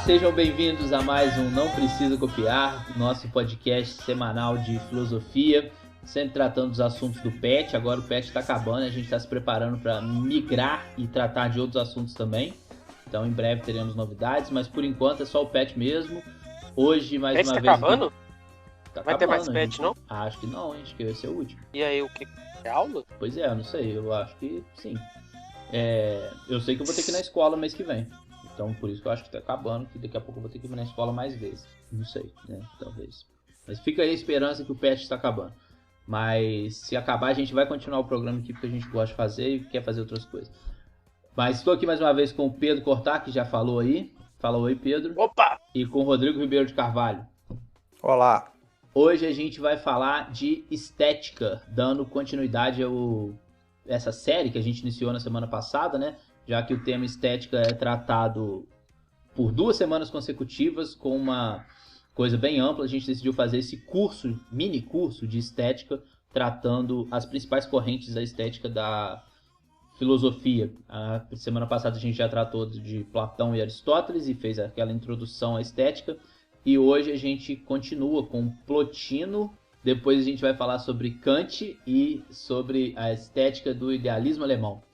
sejam bem-vindos a mais um Não Precisa Copiar, nosso podcast semanal de filosofia, sempre tratando dos assuntos do PET. Agora o PET está acabando, a gente está se preparando para migrar e tratar de outros assuntos também. Então em breve teremos novidades, mas por enquanto é só o PET mesmo. Hoje, mais uma tá vez... Acabando? Tá Vai acabando, ter mais a PET, gente... não? Acho que não, acho que vai ser o último. E aí, o que? É aula? Pois é, eu não sei, eu acho que sim. Eu sei que eu vou ter que ir na escola mês que vem. Então, por isso que eu acho que tá acabando, que daqui a pouco eu vou ter que ir na escola mais vezes. Não sei, né? Talvez. Mas fica aí a esperança que o PET está acabando. Mas se acabar, a gente vai continuar o programa aqui porque a gente gosta de fazer e quer fazer outras coisas. Mas estou aqui mais uma vez com o Pedro Cortá, que já falou aí. Fala oi, Pedro. Opa! E com o Rodrigo Ribeiro de Carvalho. Olá! Hoje a gente vai falar de estética, dando continuidade a essa série que a gente iniciou na semana passada, né? Já que o tema estética é tratado por 2 semanas consecutivas com uma coisa bem ampla, a gente decidiu fazer esse curso, mini curso de estética, tratando as principais correntes da estética da filosofia. A semana passada a gente já tratou de Platão e Aristóteles e fez aquela introdução à estética. E hoje a gente continua com Plotino, depois a gente vai falar sobre Kant e sobre a estética do idealismo alemão.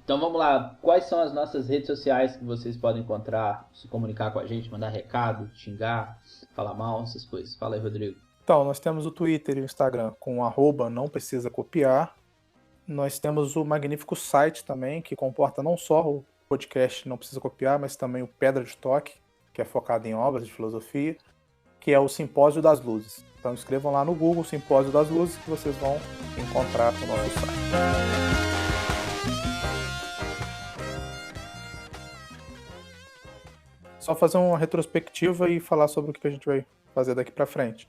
Então vamos lá, quais são as nossas redes sociais que vocês podem encontrar, se comunicar com a gente, mandar recado, xingar, falar mal, essas coisas. Fala aí, Rodrigo. Então, nós temos o Twitter e o Instagram com @não precisa copiar. Nós temos o magnífico site também, que comporta não só o podcast Não Precisa Copiar, mas também o Pedra de Toque, que é focado em obras de filosofia, que é o Simpósio das Luzes. Então escrevam lá no Google Simpósio das Luzes que vocês vão encontrar no nosso site. Só fazer uma retrospectiva e falar sobre o que a gente vai fazer daqui para frente.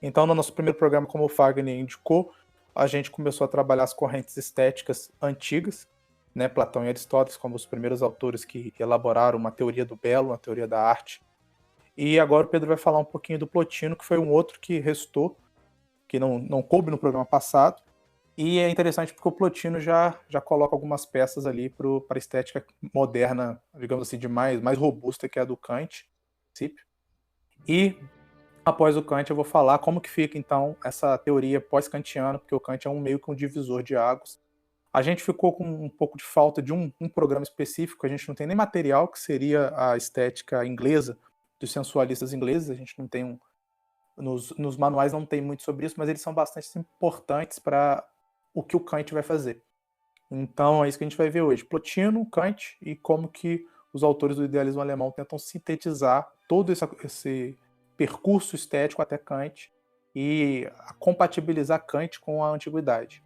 Então, no nosso primeiro programa, como o Fagner indicou, a gente começou a trabalhar as correntes estéticas antigas, né, Platão e Aristóteles como os primeiros autores que elaboraram uma teoria do belo, uma teoria da arte. E agora o Pedro vai falar um pouquinho do Plotino, que foi um outro que restou, que não coube no programa passado. E é interessante porque o Plotino já coloca algumas peças ali para a estética moderna, digamos assim, de mais robusta, que é a do Kant. E após o Kant eu vou falar como que fica então essa teoria pós-kantiana, porque o Kant é meio que um divisor de águas. A gente ficou com um pouco de falta de um programa específico, a gente não tem nem material, que seria a estética inglesa, dos sensualistas ingleses, a gente não tem nos manuais não tem muito sobre isso, mas eles são bastante importantes para o que o Kant vai fazer. Então é isso que a gente vai ver hoje, Plotino, Kant e como que os autores do idealismo alemão tentam sintetizar todo esse percurso estético até Kant e compatibilizar Kant com a antiguidade.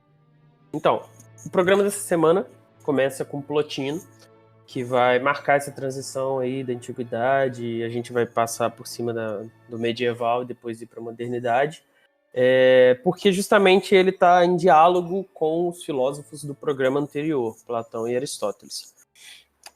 Então, o programa dessa semana começa com Plotino, que vai marcar essa transição aí da antiguidade, a gente vai passar por cima do medieval e depois ir para a modernidade, porque justamente ele está em diálogo com os filósofos do programa anterior, Platão e Aristóteles.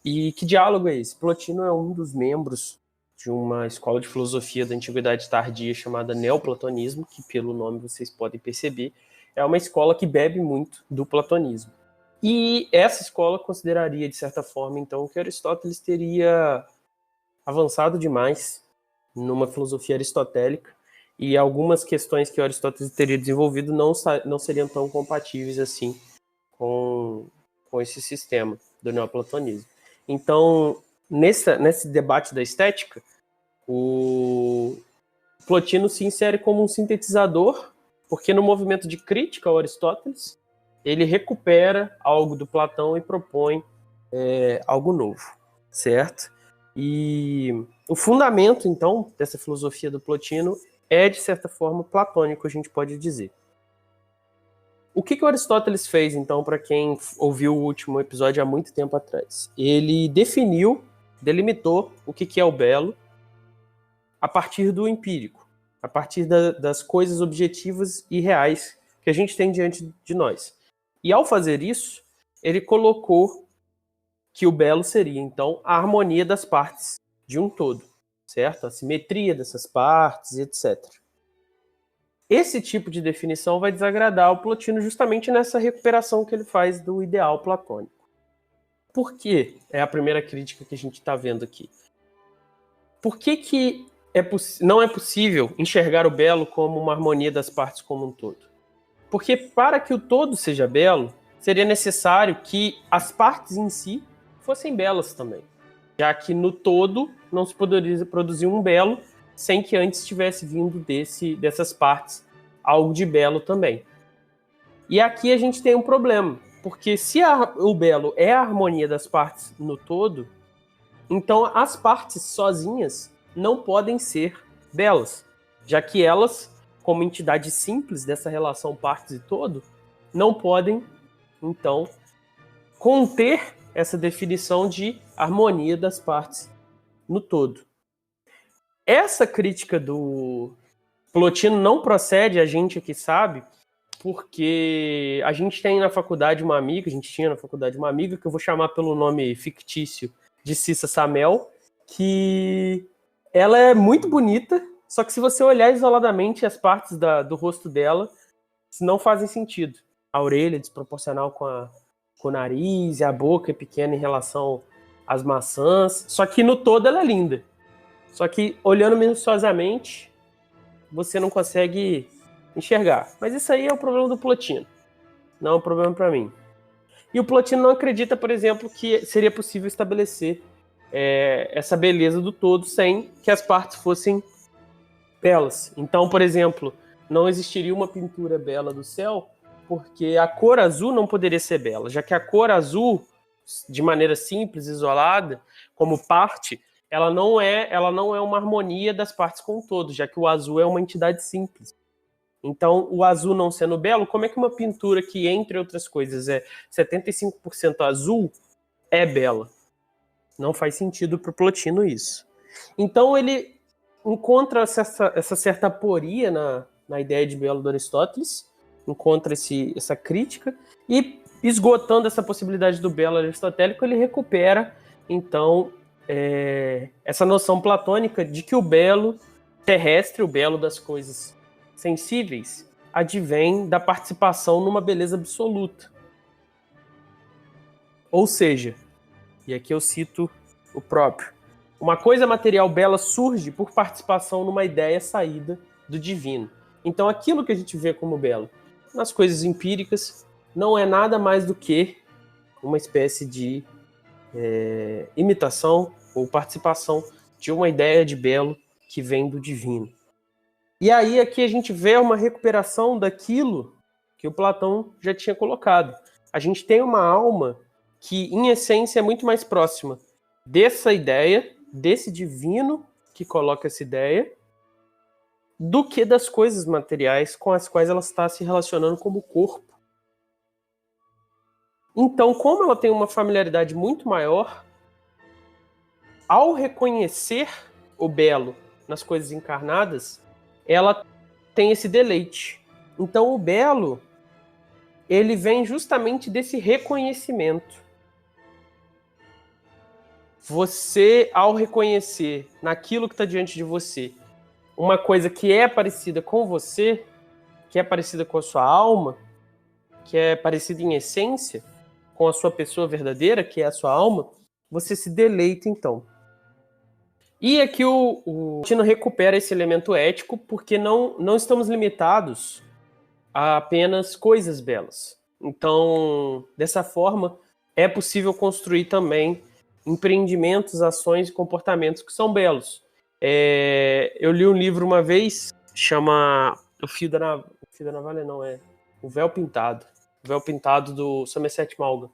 E que diálogo é esse? Plotino é um dos membros de uma escola de filosofia da antiguidade tardia chamada neoplatonismo, que pelo nome vocês podem perceber, é uma escola que bebe muito do platonismo. E essa escola consideraria, de certa forma, então, que Aristóteles teria avançado demais numa filosofia aristotélica e algumas questões que Aristóteles teria desenvolvido não seriam tão compatíveis assim com esse sistema do neoplatonismo. Então, nesse debate da estética, o Plotino se insere como um sintetizador, porque no movimento de crítica ao Aristóteles, ele recupera algo do Platão e propõe algo novo, certo? E o fundamento, então, dessa filosofia do Plotino é, de certa forma, platônico, a gente pode dizer. O que o Aristóteles fez, então, para quem ouviu o último episódio há muito tempo atrás? Ele delimitou o que é o belo a partir do empírico, a partir das coisas objetivas e reais que a gente tem diante de nós. E ao fazer isso, ele colocou que o belo seria, então, a harmonia das partes de um todo, certo? A simetria dessas partes, etc. Esse tipo de definição vai desagradar o Plotino justamente nessa recuperação que ele faz do ideal platônico. Por quê? É a primeira crítica que a gente está vendo aqui. Por que não é possível enxergar o belo como uma harmonia das partes como um todo? Porque para que o todo seja belo, seria necessário que as partes em si fossem belas também, já que no todo não se poderia produzir um belo sem que antes tivesse vindo dessas partes algo de belo também. E aqui a gente tem um problema, porque se o belo é a harmonia das partes no todo, então as partes sozinhas não podem ser belas, já que elas, como entidade simples dessa relação partes e todo, não podem, então, conter essa definição de harmonia das partes no todo. Essa crítica do Plotino não procede, a gente aqui sabe, porque a gente tinha na faculdade uma amiga, que eu vou chamar pelo nome fictício de Cissa Samel, que ela é muito bonita, só que se você olhar isoladamente as partes do rosto dela, não fazem sentido. A orelha é desproporcional com o nariz, e a boca é pequena em relação às maçãs, só que no todo ela é linda. Só que olhando minuciosamente, você não consegue enxergar. Mas isso aí é o problema do Plotino, não é um problema para mim. E o Plotino não acredita, por exemplo, que seria possível estabelecer essa beleza do todo sem que as partes fossem belas. Então, por exemplo, não existiria uma pintura bela do céu porque a cor azul não poderia ser bela, já que a cor azul, de maneira simples, isolada, como parte, ela não é uma harmonia das partes com o todo, já que o azul é uma entidade simples. Então, o azul não sendo belo, como é que uma pintura que, entre outras coisas, é 75% azul é bela? Não faz sentido para o Plotino isso. Então, ele encontra essa certa aporia na ideia de belo do Aristóteles, encontra essa crítica, e esgotando essa possibilidade do belo aristotélico, ele recupera, então, essa noção platônica de que o belo terrestre, o belo das coisas sensíveis, advém da participação numa beleza absoluta. Ou seja, e aqui eu cito o próprio, uma coisa material bela surge por participação numa ideia saída do divino. Então aquilo que a gente vê como belo nas coisas empíricas não é nada mais do que uma espécie de imitação ou participação de uma ideia de belo que vem do divino. E aí aqui a gente vê uma recuperação daquilo que o Platão já tinha colocado. A gente tem uma alma que, em essência, é muito mais próxima dessa ideia, desse divino que coloca essa ideia, do que das coisas materiais com as quais ela está se relacionando como corpo. Então, como ela tem uma familiaridade muito maior, ao reconhecer o belo nas coisas encarnadas, ela tem esse deleite. Então, o belo, ele vem justamente desse reconhecimento. Você, ao reconhecer naquilo que está diante de você uma coisa que é parecida com você, que é parecida com a sua alma, que é parecida em essência com a sua pessoa verdadeira, que é a sua alma, você se deleita, então. E aqui o Tino recupera esse elemento ético porque não estamos limitados a apenas coisas belas. Então, dessa forma, é possível construir também empreendimentos, ações e comportamentos que são belos. Eu li um livro uma vez, chama O Fio da Navalha, não, é O Véu Pintado. O Véu Pintado, do Somerset Maugham.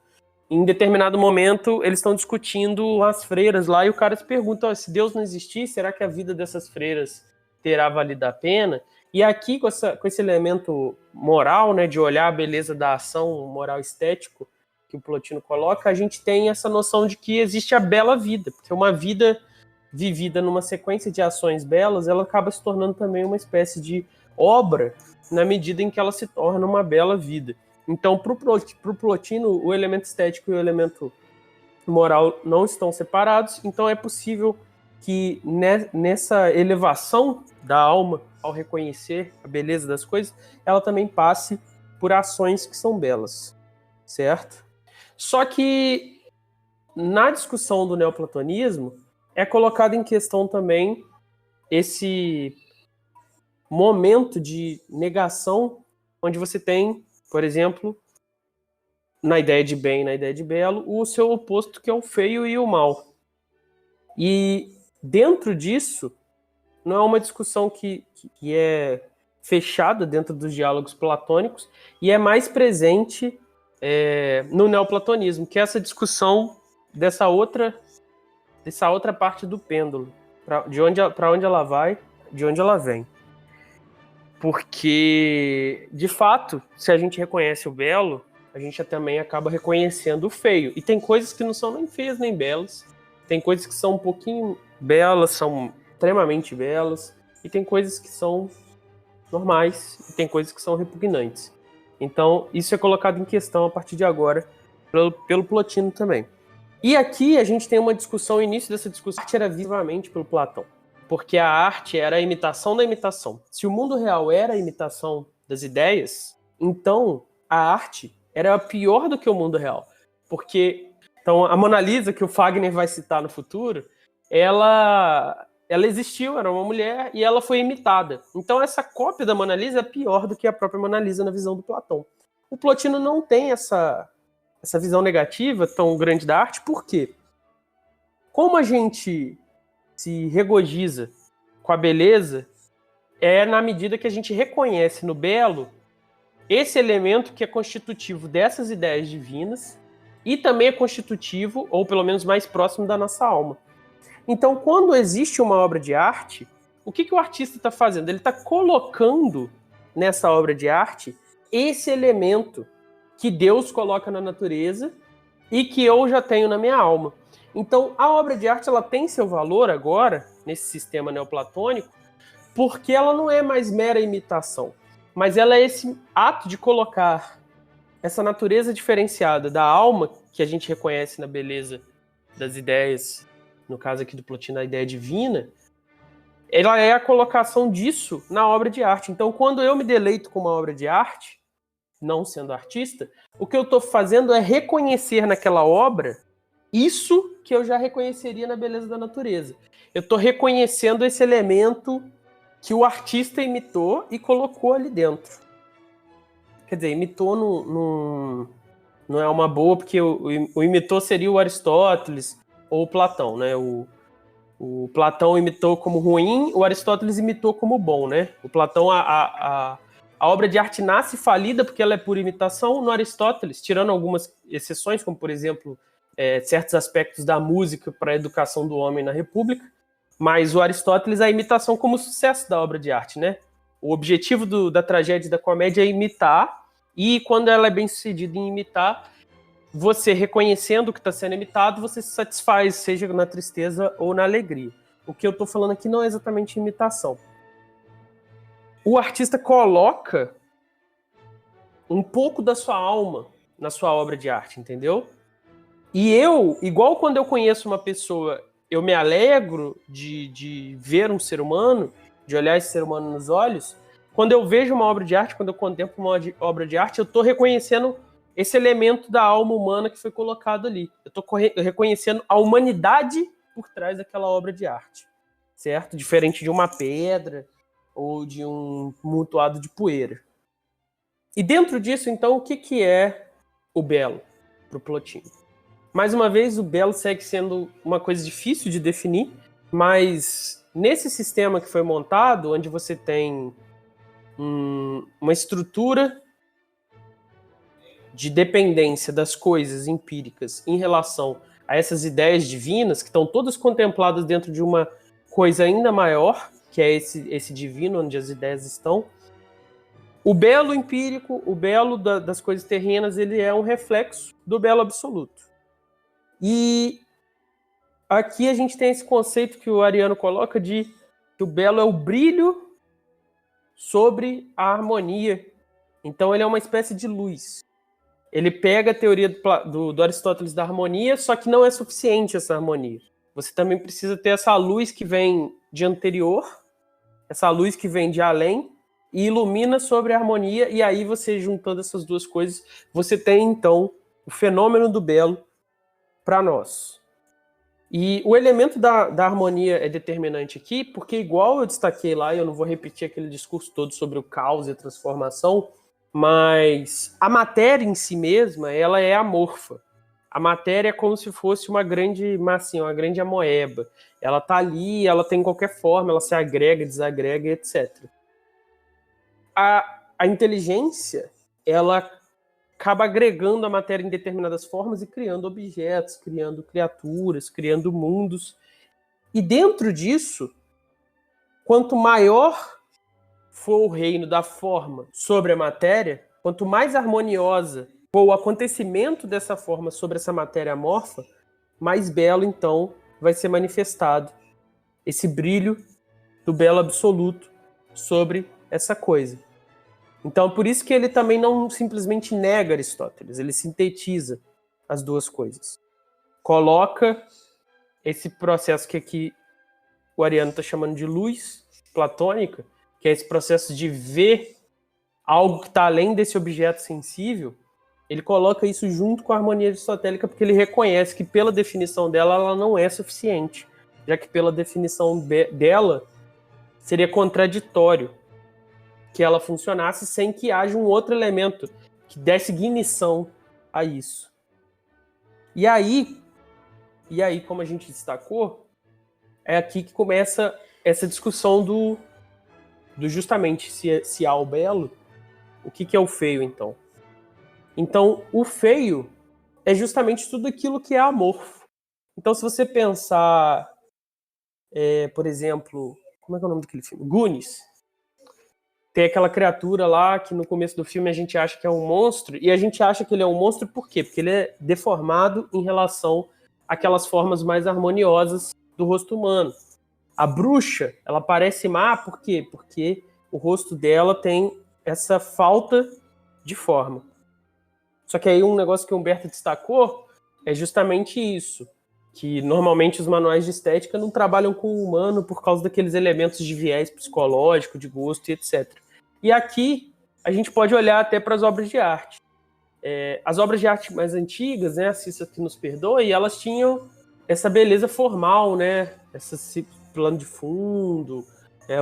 Em determinado momento, eles estão discutindo as freiras lá, e o cara se pergunta, se Deus não existir, será que a vida dessas freiras terá valido a pena? E aqui, com esse elemento moral, né, de olhar a beleza da ação, moral estético, que o Plotino coloca, a gente tem essa noção de que existe a bela vida, porque uma vida vivida numa sequência de ações belas, ela acaba se tornando também uma espécie de obra, na medida em que ela se torna uma bela vida. Então, para o Plotino, o elemento estético e o elemento moral não estão separados, então é possível que nessa elevação da alma, ao reconhecer a beleza das coisas, ela também passe por ações que são belas, certo? Só que, na discussão do neoplatonismo, é colocado em questão também esse momento de negação, onde você tem, por exemplo, na ideia de bem, na ideia de belo, o seu oposto, que é o feio e o mal. E dentro disso, não é uma discussão que é fechada dentro dos diálogos platônicos e é mais presente no neoplatonismo, que é essa discussão dessa outra parte do pêndulo, para onde ela vai, de onde ela vem. Porque, de fato, se a gente reconhece o belo, a gente também acaba reconhecendo o feio. E tem coisas que não são nem feias nem belas. Tem coisas que são um pouquinho belas, são extremamente belas. E tem coisas que são normais. E tem coisas que são repugnantes. Então, isso é colocado em questão a partir de agora pelo Plotino também. E aqui a gente tem uma discussão, o início dessa discussão, a arte era vivamente pelo Platão. Porque a arte era a imitação da imitação. Se o mundo real era a imitação das ideias, então a arte era pior do que o mundo real. Porque então, a Mona Lisa, que o Fagner vai citar no futuro, ela existiu, era uma mulher, e ela foi imitada. Então essa cópia da Mona Lisa é pior do que a própria Mona Lisa na visão do Platão. O Plotino não tem essa visão negativa tão grande da arte, por quê? Como a gente se regozija com a beleza, é na medida que a gente reconhece no belo esse elemento que é constitutivo dessas ideias divinas e também é constitutivo, ou pelo menos mais próximo da nossa alma. Então, quando existe uma obra de arte, o que o artista está fazendo? Ele está colocando nessa obra de arte esse elemento que Deus coloca na natureza e que eu já tenho na minha alma. Então, a obra de arte ela tem seu valor agora, nesse sistema neoplatônico, porque ela não é mais mera imitação, mas ela é esse ato de colocar essa natureza diferenciada da alma, que a gente reconhece na beleza das ideias, no caso aqui do Plotino, a ideia divina, ela é a colocação disso na obra de arte. Então, quando eu me deleito com uma obra de arte, não sendo artista, o que eu estou fazendo é reconhecer naquela obra isso que eu já reconheceria na beleza da natureza. Eu estou reconhecendo esse elemento que o artista imitou e colocou ali dentro. Quer dizer, imitou não é uma boa, porque o imitou seria o Aristóteles ou o Platão, né? O Platão imitou como ruim, o Aristóteles imitou como bom, né? O Platão, a obra de arte nasce falida porque ela é pura imitação. No Aristóteles, tirando algumas exceções, como, por exemplo, certos aspectos da música para a educação do homem na República, mas o Aristóteles, a imitação como sucesso da obra de arte, né? O objetivo da tragédia e da comédia é imitar, e quando ela é bem sucedida em imitar, você reconhecendo o que está sendo imitado, você se satisfaz, seja na tristeza ou na alegria. O que eu estou falando aqui não é exatamente imitação. O artista coloca um pouco da sua alma na sua obra de arte, entendeu? E eu, igual quando eu conheço uma pessoa, eu me alegro de ver um ser humano, de olhar esse ser humano nos olhos. Quando eu vejo uma obra de arte, quando eu contemplo uma obra de arte, eu estou reconhecendo esse elemento da alma humana que foi colocado ali. Eu estou reconhecendo a humanidade por trás daquela obra de arte, certo? Diferente de uma pedra ou de um amontoado de poeira. E dentro disso, então, o que é o belo para o Plotino? Mais uma vez, o belo segue sendo uma coisa difícil de definir, mas nesse sistema que foi montado, onde você tem uma estrutura de dependência das coisas empíricas em relação a essas ideias divinas, que estão todas contempladas dentro de uma coisa ainda maior, que é esse divino, onde as ideias estão, o belo empírico, o belo das coisas terrenas, ele é um reflexo do belo absoluto. E aqui a gente tem esse conceito que o Ariano coloca de que o belo é o brilho sobre a harmonia. Então ele é uma espécie de luz. Ele pega a teoria do Aristóteles da harmonia, só que não é suficiente essa harmonia. Você também precisa ter essa luz que vem de anterior, essa luz que vem de além, e ilumina sobre a harmonia, e aí você juntando essas duas coisas, você tem então o fenômeno do belo para nós. E o elemento da harmonia é determinante aqui, porque igual eu destaquei lá, e eu não vou repetir aquele discurso todo sobre o caos e a transformação, mas a matéria em si mesma, ela é amorfa. A matéria é como se fosse uma grande massinha, uma grande amoeba. Ela tá ali, ela tem qualquer forma, ela se agrega, desagrega, etc. A inteligência, ela acaba agregando a matéria em determinadas formas e criando objetos, criando criaturas, criando mundos. E dentro disso, quanto maior for o reino da forma sobre a matéria, quanto mais harmoniosa for o acontecimento dessa forma sobre essa matéria amorfa, mais belo, então, vai ser manifestado esse brilho do belo absoluto sobre essa coisa. Então, por isso que ele também não simplesmente nega Aristóteles, ele sintetiza as duas coisas. Coloca esse processo que aqui o Ariano está chamando de luz platônica, que é esse processo de ver algo que está além desse objeto sensível, ele coloca isso junto com a harmonia aristotélica, porque ele reconhece que, pela definição dela, ela não é suficiente, já que, pela definição dela, seria contraditório que ela funcionasse sem que haja um outro elemento que desse ignição a isso. E aí, como a gente destacou, é aqui que começa essa discussão do justamente se há o belo, o que é o feio, então? Então, o feio é justamente tudo aquilo que é amorfo. Então, se você pensar, por exemplo, como é que é o nome daquele filme? Goonies. Tem aquela criatura lá que no começo do filme a gente acha que é um monstro, e a gente acha que ele é um monstro por quê? Porque ele é deformado em relação àquelas formas mais harmoniosas do rosto humano. A bruxa, ela parece má por quê? Porque o rosto dela tem essa falta de forma. Só que aí um negócio que o Humberto destacou é justamente isso, que normalmente os manuais de estética não trabalham com o humano por causa daqueles elementos de viés psicológico, de gosto e etc. E aqui a gente pode olhar até para as obras de arte. As obras de arte mais antigas, né, a Cissa que nos perdoe, elas tinham essa beleza formal, né, esse plano de fundo,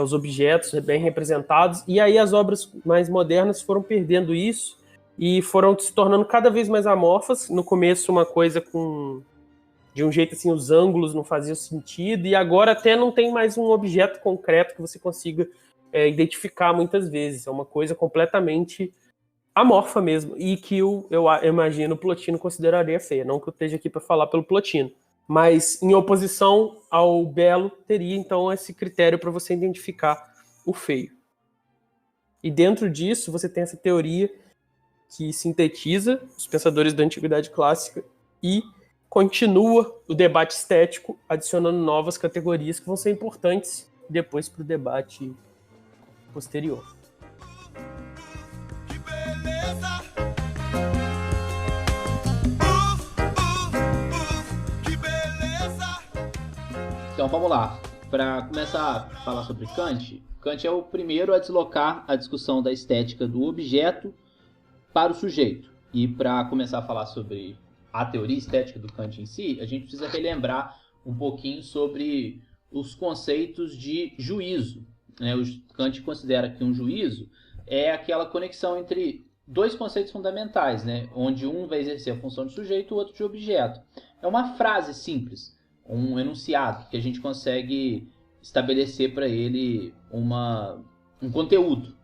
os objetos bem representados, e aí as obras mais modernas foram perdendo isso e foram se tornando cada vez mais amorfas. No começo uma coisa de um jeito assim, os ângulos não faziam sentido, e agora até não tem mais um objeto concreto que você consiga identificar muitas vezes. É uma coisa completamente amorfa mesmo, e que eu imagino o Plotino consideraria feia. Não que eu esteja aqui para falar pelo Plotino, mas em oposição ao belo, teria então esse critério para você identificar o feio. E dentro disso você tem essa teoria que sintetiza os pensadores da Antiguidade Clássica e continua o debate estético, adicionando novas categorias que vão ser importantes depois para o debate posterior. Que beleza! Que beleza! Então vamos lá. Para começar a falar sobre Kant, Kant é o primeiro a deslocar a discussão da estética do objeto para o sujeito. E para começar a falar sobre a teoria estética do Kant em si, a gente precisa relembrar um pouquinho sobre os conceitos de juízo. O Kant considera que um juízo é aquela conexão entre dois conceitos fundamentais, né? Onde um vai exercer a função de sujeito e o outro de objeto. É uma frase simples, um enunciado, que a gente consegue estabelecer para ele um conteúdo.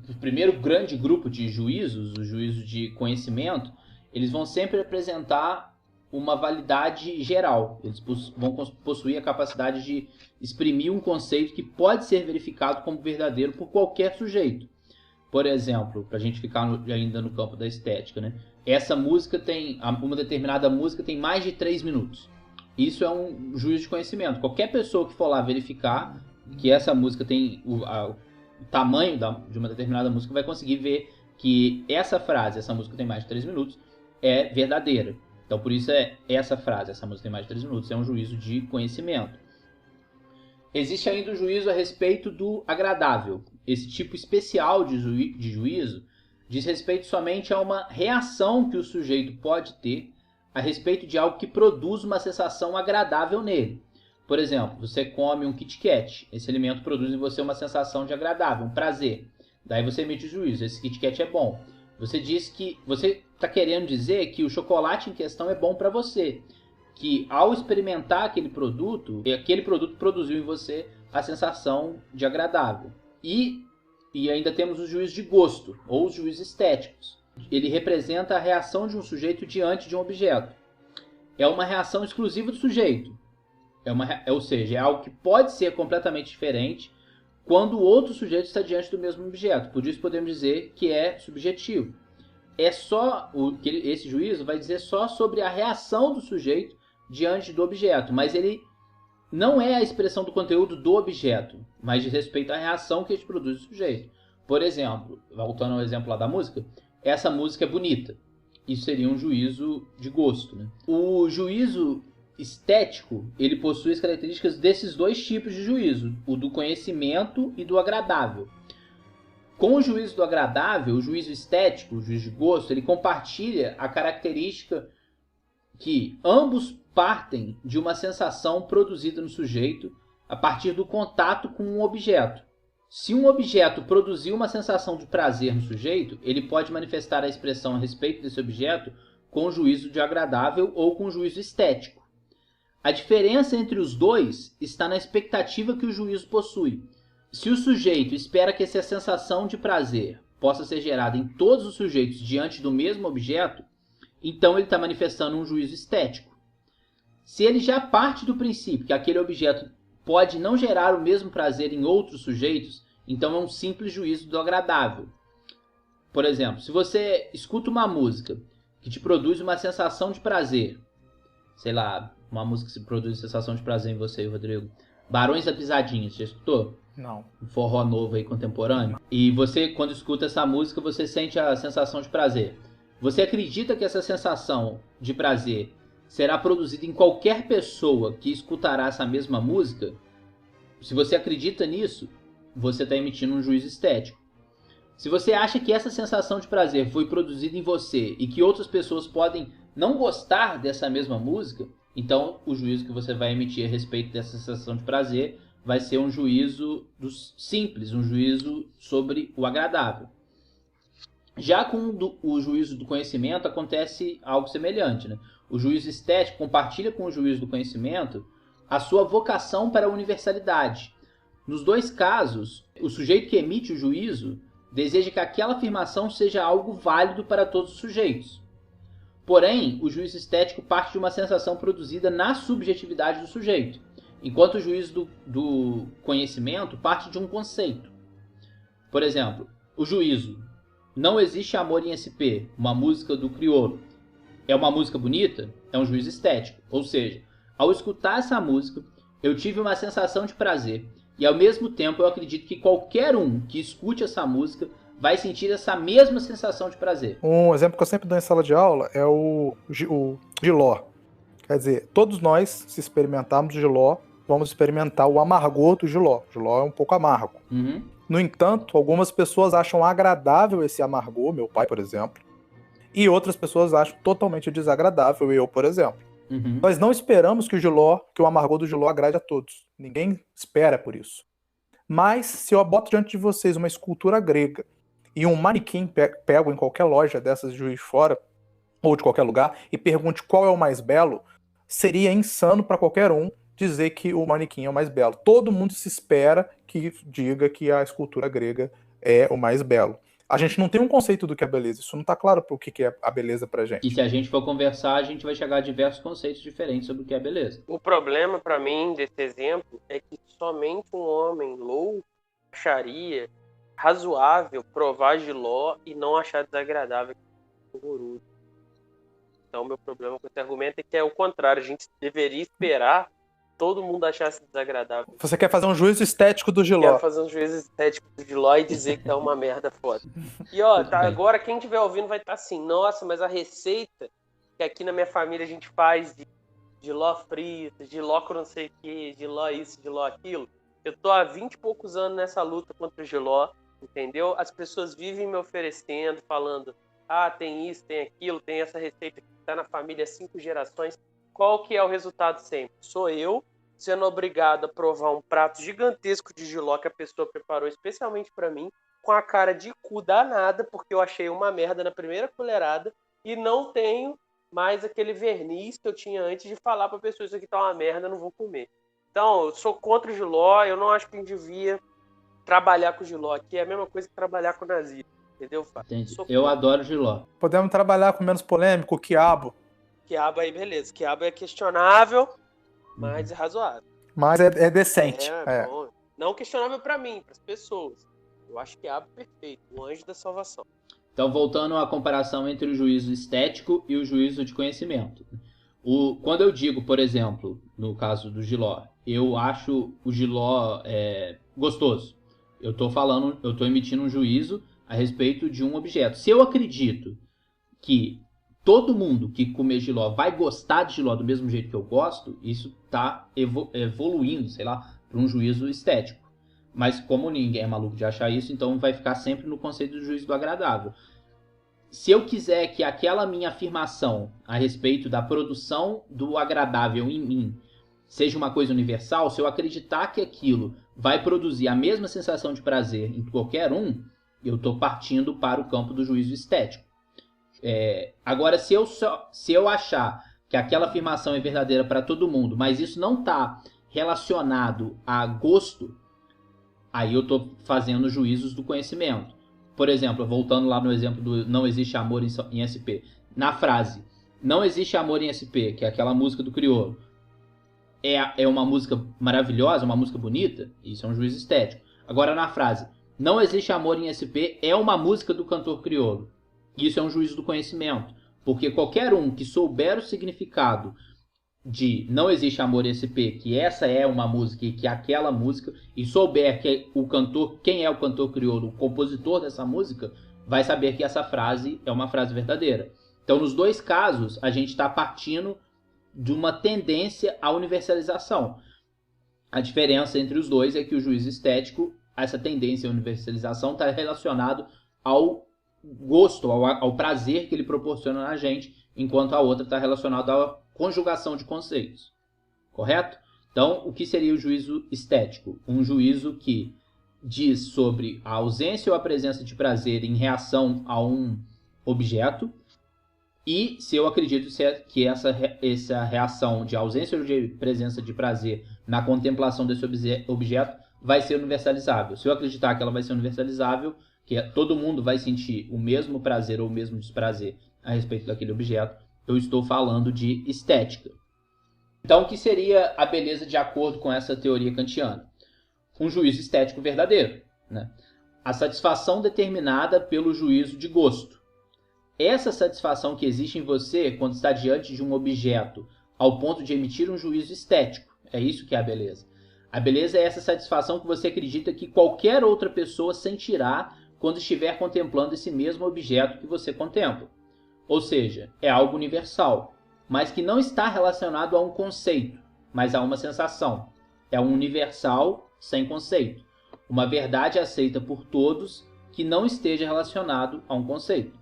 O primeiro grande grupo de juízos, os juízos de conhecimento, eles vão sempre apresentar uma validade geral. Eles vão possuir a capacidade de exprimir um conceito que pode ser verificado como verdadeiro por qualquer sujeito. Por exemplo, para a gente ficar ainda no campo da estética, né? Uma determinada música tem mais de 3 minutos. Isso é um juízo de conhecimento. Qualquer pessoa que for lá verificar que essa música tem o tamanho de uma determinada música vai conseguir ver que essa música tem mais de 3 minutos, é verdadeira. Então, por isso essa frase, essa música tem mais de 3 minutos, é um juízo de conhecimento. Existe ainda o juízo a respeito do agradável. Esse tipo especial de juízo diz respeito somente a uma reação que o sujeito pode ter a respeito de algo que produz uma sensação agradável nele. Por exemplo, você come um Kit Kat, esse alimento produz em você uma sensação de agradável, um prazer. Daí você emite o juízo, esse Kit Kat é bom. Você diz que você está querendo dizer que o chocolate em questão é bom para você, que ao experimentar aquele produto produziu em você a sensação de agradável. E ainda temos os juízos de gosto, ou os juízos estéticos. Ele representa a reação de um sujeito diante de um objeto. É uma reação exclusiva do sujeito. Ou seja, é algo que pode ser completamente diferente quando o outro sujeito está diante do mesmo objeto. Por isso podemos dizer que é subjetivo. Esse juízo vai dizer só sobre a reação do sujeito diante do objeto, mas ele não é a expressão do conteúdo do objeto, mas diz respeito à reação que ele produz no sujeito. Por exemplo, voltando ao exemplo lá da música, essa música é bonita. Isso seria um juízo de gosto, né? O juízo estético, ele possui as características desses dois tipos de juízo, o do conhecimento e do agradável. Com o juízo do agradável, o juízo estético, o juízo de gosto, ele compartilha a característica que ambos partem de uma sensação produzida no sujeito a partir do contato com um objeto. Se um objeto produzir uma sensação de prazer no sujeito, ele pode manifestar a expressão a respeito desse objeto com o juízo de agradável ou com o juízo estético. A diferença entre os dois está na expectativa que o juízo possui. Se o sujeito espera que essa sensação de prazer possa ser gerada em todos os sujeitos diante do mesmo objeto, então ele está manifestando um juízo estético. Se ele já parte do princípio que aquele objeto pode não gerar o mesmo prazer em outros sujeitos, então é um simples juízo do agradável. Por exemplo, se você escuta uma música que te produz uma sensação de prazer, sei lá, uma música que produz sensação de prazer em você, Rodrigo, Barões da Pisadinha, você já escutou? Não. Um forró novo aí, contemporâneo. E você, quando escuta essa música, você sente a sensação de prazer. Você acredita que essa sensação de prazer será produzida em qualquer pessoa que escutará essa mesma música? Se você acredita nisso, você está emitindo um juízo estético. Se você acha que essa sensação de prazer foi produzida em você e que outras pessoas podem não gostar dessa mesma música, então o juízo que você vai emitir a respeito dessa sensação de prazer vai ser um juízo simples, um juízo sobre o agradável. Já com o juízo do conhecimento acontece algo semelhante, né? O juízo estético compartilha com o juízo do conhecimento a sua vocação para a universalidade. Nos dois casos, o sujeito que emite o juízo deseja que aquela afirmação seja algo válido para todos os sujeitos. Porém, o juízo estético parte de uma sensação produzida na subjetividade do sujeito, enquanto o juízo do conhecimento parte de um conceito. Por exemplo, o juízo Não Existe Amor em SP, uma música do Criolo, é uma música bonita? É um juízo estético. Ou seja, ao escutar essa música, eu tive uma sensação de prazer e ao mesmo tempo eu acredito que qualquer um que escute essa música vai sentir essa mesma sensação de prazer. Um exemplo que eu sempre dou em sala de aula é o Giló. Quer dizer, todos nós, se experimentarmos o Giló, vamos experimentar o amargor do Giló. O Giló é um pouco amargo. Uhum. No entanto, algumas pessoas acham agradável esse amargor, meu pai, por exemplo, e outras pessoas acham totalmente desagradável, eu, por exemplo. Uhum. Nós não esperamos que o amargor do Giló agrade a todos. Ninguém espera por isso. Mas, se eu boto diante de vocês uma escultura grega e um manequim pego em qualquer loja dessas de Juiz de Fora, ou de qualquer lugar, e pergunte qual é o mais belo, seria insano para qualquer um dizer que o manequim é o mais belo. Todo mundo se espera que diga que a escultura grega é o mais belo. A gente não tem um conceito do que é beleza. Isso não está claro o que é a beleza pra gente. E se a gente for conversar, a gente vai chegar a diversos conceitos diferentes sobre o que é beleza. O problema, para mim, desse exemplo, é que somente um homem louco acharia razoável provar Giló e não achar desagradável horroroso. Então, meu problema com esse argumento é que é o contrário. A gente deveria esperar todo mundo achasse desagradável. Você quer fazer um juízo estético do Giló? Quero fazer um juízo estético do Giló e dizer que tá uma merda foda. E ó, tá, agora quem estiver ouvindo vai estar assim, nossa, mas a receita que aqui na minha família a gente faz de Giló frito, Giló com não sei o que, Giló isso, Giló aquilo. Eu tô há 20 e poucos anos nessa luta contra o Giló, entendeu? As pessoas vivem me oferecendo, falando, ah, tem isso, tem aquilo, tem essa receita. tá na família 5 gerações. Qual que é o resultado sempre? Sou eu sendo obrigado a provar um prato gigantesco de jiló que a pessoa preparou especialmente para mim, com a cara de cu danada, porque eu achei uma merda na primeira colherada e não tenho mais aquele verniz que eu tinha antes de falar para pessoa: isso aqui tá uma merda, não vou comer. Então, eu sou contra o jiló, eu não acho que a gente devia trabalhar com o jiló aqui, é a mesma coisa que trabalhar com o nazismo, entendeu, Fábio? Entendi. Eu adoro jiló. Podemos trabalhar com menos polêmico, o quiabo. Quiabo aí, beleza. Quiabo é questionável, mas é razoável. Mas é decente. Bom. Não questionável para mim, para as pessoas. Eu acho quiabo perfeito, o anjo da salvação. Então, voltando à comparação entre o juízo estético e o juízo de conhecimento. Quando eu digo, por exemplo, no caso do jiló, eu acho o jiló gostoso. Eu estou emitindo um juízo a respeito de um objeto. Se eu acredito que todo mundo que comer jiló vai gostar de jiló do mesmo jeito que eu gosto, isso está evoluindo, sei lá, para um juízo estético. Mas como ninguém é maluco de achar isso, então vai ficar sempre no conceito do juízo do agradável. Se eu quiser que aquela minha afirmação a respeito da produção do agradável em mim seja uma coisa universal, se eu acreditar que aquilo vai produzir a mesma sensação de prazer em qualquer um, eu estou partindo para o campo do juízo estético. Agora, se eu achar que aquela afirmação é verdadeira para todo mundo, mas isso não está relacionado a gosto, aí eu estou fazendo juízos do conhecimento. Por exemplo, voltando lá no exemplo do não existe amor em SP. Na frase, não existe amor em SP, que é aquela música do Criolo, é uma música maravilhosa, uma música bonita, isso é um juízo estético. Agora, na frase, não existe amor em SP, é uma música do cantor Criolo. Isso é um juízo do conhecimento, porque qualquer um que souber o significado de não existe amor em SP, que essa é uma música e que aquela música, e souber que o cantor, quem é o cantor crioulo, o compositor dessa música, vai saber que essa frase é uma frase verdadeira. Então, nos dois casos, a gente está partindo de uma tendência à universalização. A diferença entre os dois é que o juízo estético, essa tendência à universalização, está relacionado ao gosto, ao prazer que ele proporciona na gente, enquanto a outra está relacionada à conjugação de conceitos. Correto? Então, o que seria o juízo estético? Um juízo que diz sobre a ausência ou a presença de prazer em reação a um objeto, e se eu acredito que essa reação de ausência ou de presença de prazer na contemplação desse objeto vai ser universalizável. Se eu acreditar que ela vai ser universalizável, que todo mundo vai sentir o mesmo prazer ou o mesmo desprazer a respeito daquele objeto, eu estou falando de estética. Então, o que seria a beleza de acordo com essa teoria kantiana? Um juízo estético verdadeiro, né? A satisfação determinada pelo juízo de gosto. Essa satisfação que existe em você quando está diante de um objeto ao ponto de emitir um juízo estético. É isso que é a beleza. A beleza é essa satisfação que você acredita que qualquer outra pessoa sentirá quando estiver contemplando esse mesmo objeto que você contempla. Ou seja, é algo universal, mas que não está relacionado a um conceito, mas a uma sensação. É um universal sem conceito. Uma verdade aceita por todos que não esteja relacionado a um conceito.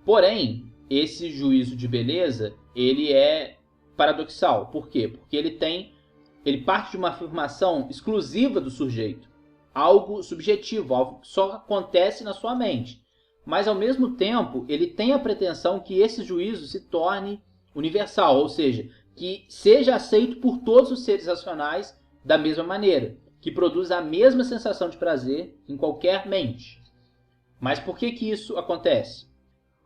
Porém, esse juízo de beleza, ele é paradoxal. Por quê? Porque ele parte de uma afirmação exclusiva do sujeito. Algo subjetivo, algo que só acontece na sua mente. Mas, ao mesmo tempo, ele tem a pretensão que esse juízo se torne universal, ou seja, que seja aceito por todos os seres racionais da mesma maneira, que produza a mesma sensação de prazer em qualquer mente. Mas por que isso acontece?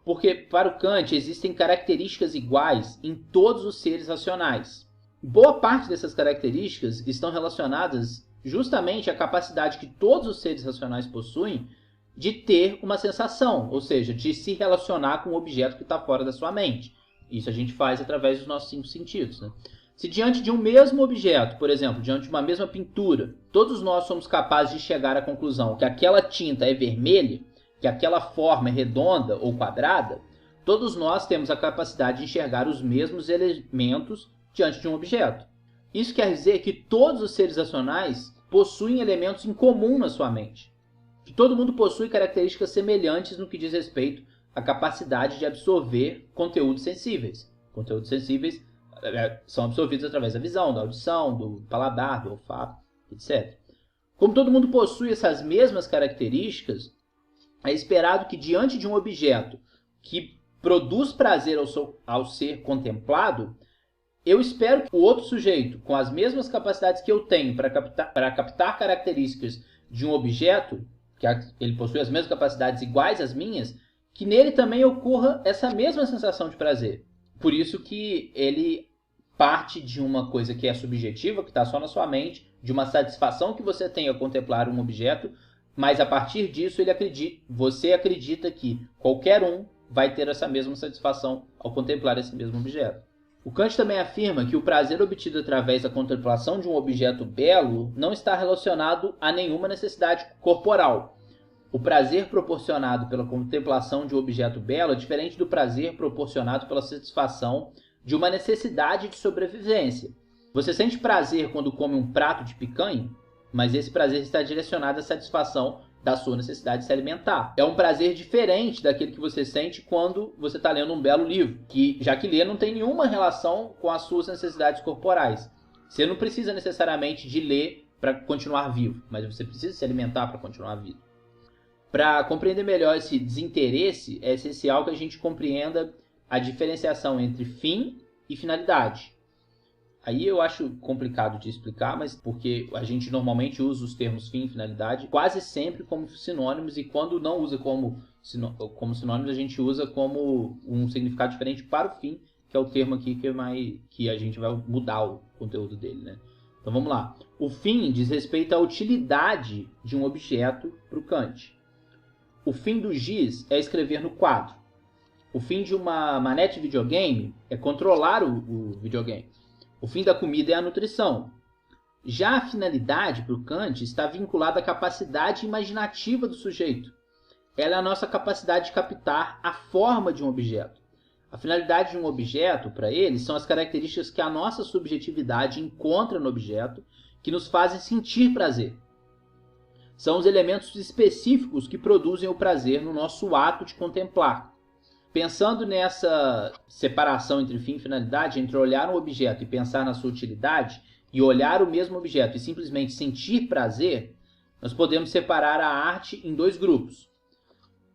Porque, para o Kant, existem características iguais em todos os seres racionais. Boa parte dessas características estão relacionadas justamente à capacidade que todos os seres racionais possuem de ter uma sensação, ou seja, de se relacionar com um objeto que está fora da sua mente. Isso a gente faz através dos nossos 5 sentidos, né? Se diante de um mesmo objeto, por exemplo, diante de uma mesma pintura, todos nós somos capazes de chegar à conclusão que aquela tinta é vermelha, que aquela forma é redonda ou quadrada, todos nós temos a capacidade de enxergar os mesmos elementos diante de um objeto. Isso quer dizer que todos os seres racionais possuem elementos em comum na sua mente. Que todo mundo possui características semelhantes no que diz respeito à capacidade de absorver conteúdos sensíveis. Conteúdos sensíveis são absorvidos através da visão, da audição, do paladar, do olfato, etc. Como todo mundo possui essas mesmas características, é esperado que diante de um objeto que produz prazer ao ser contemplado, eu espero que o outro sujeito, com as mesmas capacidades que eu tenho para captar características de um objeto, que ele possui as mesmas capacidades iguais às minhas, que nele também ocorra essa mesma sensação de prazer. Por isso que ele parte de uma coisa que é subjetiva, que está só na sua mente, de uma satisfação que você tem ao contemplar um objeto, mas a partir disso você acredita que qualquer um vai ter essa mesma satisfação ao contemplar esse mesmo objeto. O Kant também afirma que o prazer obtido através da contemplação de um objeto belo não está relacionado a nenhuma necessidade corporal. O prazer proporcionado pela contemplação de um objeto belo é diferente do prazer proporcionado pela satisfação de uma necessidade de sobrevivência. Você sente prazer quando come um prato de picanha, mas esse prazer está direcionado à satisfação da sua necessidade de se alimentar. É um prazer diferente daquele que você sente quando você está lendo um belo livro, já que ler não tem nenhuma relação com as suas necessidades corporais. Você não precisa necessariamente de ler para continuar vivo, mas você precisa se alimentar para continuar vivo. Para compreender melhor esse desinteresse, é essencial que a gente compreenda a diferenciação entre fim e finalidade. Aí eu acho complicado de explicar, mas porque a gente normalmente usa os termos fim e finalidade quase sempre como sinônimos, e quando não usa como sinônimos, a gente usa como um significado diferente para o fim, que é o termo aqui que a gente vai mudar o conteúdo dele, né? Então vamos lá. O fim diz respeito à utilidade de um objeto para o Kant. O fim do giz é escrever no quadro. O fim de uma manete de videogame é controlar o videogame. O fim da comida é a nutrição. Já a finalidade, para o Kant, está vinculada à capacidade imaginativa do sujeito. Ela é a nossa capacidade de captar a forma de um objeto. A finalidade de um objeto, para ele, são as características que a nossa subjetividade encontra no objeto que nos fazem sentir prazer. São os elementos específicos que produzem o prazer no nosso ato de contemplar. Pensando nessa separação entre fim e finalidade, entre olhar um objeto e pensar na sua utilidade, e olhar o mesmo objeto e simplesmente sentir prazer, nós podemos separar a arte em dois grupos.